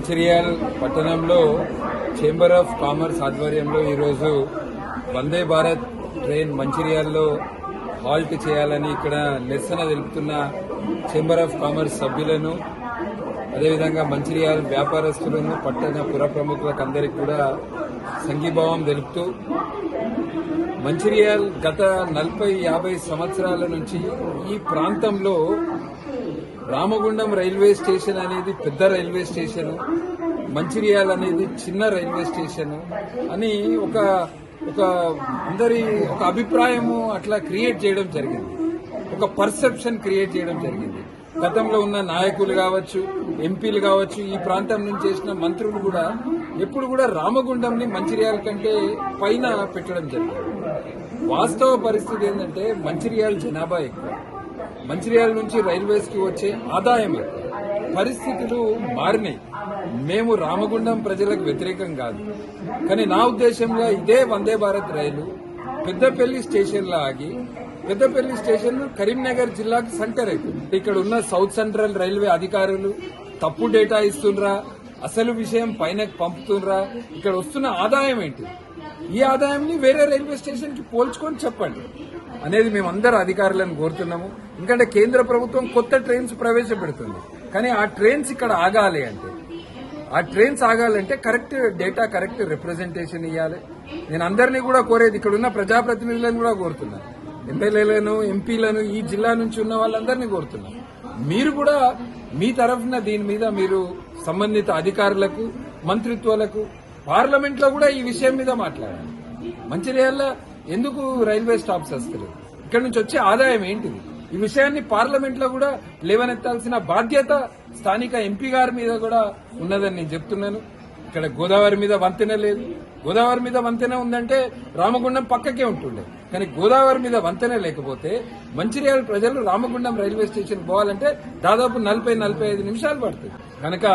మంచిర్యాల్ పట్టణంలో chamber of commerce ఆధ్వర్యంలో ఈరోజు వందే భారత్ ట్రైన్ మంచిర్యాల్లో హాల్ట్ చేయాలని ఇక్కడ నిరసన తెలుపుతున్న చేంబర్ ఆఫ్ కామర్స్ సభ్యులను అదేవిధంగా మంచిర్యాల్ వ్యాపారస్తులను పట్టణ పుర ప్రముఖులకు అందరికీ కూడా సంఘీభావం తెలుపుతూ మంచిర్యాల్ గత 40-50 సంవత్సరాల నుంచి ఈ ప్రాంతంలో రామగుండం రైల్వే స్టేషన్ అనేది పెద్ద రైల్వే స్టేషన్, మంచిర్యాల్ అనేది చిన్న రైల్వే స్టేషన్ అని ఒక అందరి ఒక అభిప్రాయము అట్లా క్రియేట్ చేయడం జరిగింది, ఒక పర్సెప్షన్ క్రియేట్ చేయడం జరిగింది. గతంలో ఉన్న నాయకులు కావచ్చు, ఎంపీలు కావచ్చు, ఈ ప్రాంతం నుంచి చేసిన మంత్రులు కూడా ఎప్పుడు కూడా రామగుండంని మంచిర్యాల కంటే పైన పెట్టడం జరిగింది. వాస్తవ పరిస్థితి ఏంటంటే మంచిర్యాల జనాభా ఎక్కువ, మంచిర్యాల నుంచి రైల్వేస్ కి వచ్చే ఆదాయం ఎక్కువ. పరిస్థితులు మారినాయి. మేము రామగుండం ప్రజలకు వ్యతిరేకం కాదు, కానీ నా ఉద్దేశంలో ఇదే వందే భారత్ రైలు పెద్దపల్లి స్టేషన్ లో ఆగి, పెద్దపల్లి స్టేషన్ కరీంనగర్ జిల్లాకు సెంటర్ అవుతుంది. ఇక్కడ ఉన్న సౌత్ సెంట్రల్ రైల్వే అధికారులు తప్పు డేటా ఇస్తుండ్రా, అసలు విషయం పైన పంపుతుండ్రా, ఇక్కడ వస్తున్న ఆదాయం ఏంటి, ఈ ఆదాయాన్ని వేరే రైల్వే స్టేషన్ కి పోల్చుకొని చెప్పండి అనేది మేమందరూ అధికారులను కోరుతున్నాము. ఎందుకంటే కేంద్ర ప్రభుత్వం కొత్త ట్రైన్స్ ప్రవేశపెడుతుంది, కానీ ఆ ట్రైన్స్ ఇక్కడ ఆగాలి అంటే, ఆ ట్రైన్స్ ఆగాలంటే కరెక్ట్ డేటా, కరెక్ట్ రిప్రజెంటేషన్ ఇవ్వాలి. నేను అందరినీ కూడా కోరేది, ఇక్కడ ఉన్న ప్రజాప్రతినిధులను కూడా కోరుతున్నాను, ఎమ్మెల్యేలను, ఎంపీలను, ఈ జిల్లా నుంచి ఉన్న వాళ్ళందరినీ కోరుతున్నాను, మీరు కూడా మీ తరఫున దీని మీద మీరు సంబంధిత అధికారులకు, మంత్రిత్వాలకు, పార్లమెంట్ లో కూడా ఈ విషయం మీద మాట్లాడాలి. మంచిర్యాల ఎందుకు రైల్వే స్టాప్స్ వస్తలేదు, ఇక్కడ నుంచి వచ్చే ఆదాయం ఏంటిది, ఈ విషయాన్ని పార్లమెంట్ లో కూడా లేవనెత్తాల్సిన బాధ్యత స్థానిక ఎంపీ గారి మీద కూడా ఉన్నదని నేను చెప్తున్నాను. ఇక్కడ గోదావరి మీద వంతెన లేదు, గోదావరి మీద వంతెన ఉందంటే రామగుండం పక్కకే ఉంటుండే, కానీ గోదావరి మీద వంతెన లేకపోతే మంచిర్యాల ప్రజలు రామగుండం రైల్వే స్టేషన్ పోవాలంటే దాదాపు 40-45 నిమిషాలు పడుతుంది. కనుక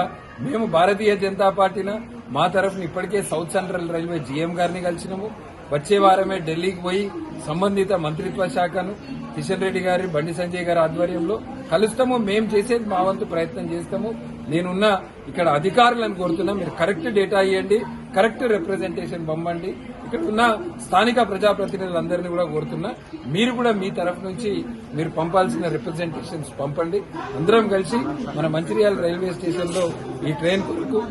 మేము భారతీయ జనతా పార్టీన మా తరఫున ఇప్పటికే సౌత్ సెంట్రల్ రైల్వే జీఎం గారిని కలిసినాము. వచ్చే వారమే ఢిల్లీకి పోయి సంబంధిత మంత్రిత్వ శాఖను, కిషన్ రెడ్డి గారి, బండి సంజయ్ గారి ఆధ్వర్యంలో కలుస్తాము. మేము చేసేది మా వంతు ప్రయత్నం చేస్తాము. నేనున్న ఇక్కడ అధికారులను కోరుతున్నా, మీరు కరెక్ట్ డేటా ఇవ్వండి, కరెక్ట్ రిప్రజెంటేషన్ పంపండి. ఇక్కడ ఉన్న స్థానిక ప్రజాప్రతినిధులందరినీ కూడా కోరుతున్నా, మీరు కూడా మీ తరఫు నుంచి మీరు పంపాల్సిన రిప్రజెంటేషన్స్ పంపండి. అందరం కలిసి మన మంచిర్యాల రైల్వే స్టేషన్ లో ఈ ట్రైన్ కొరకు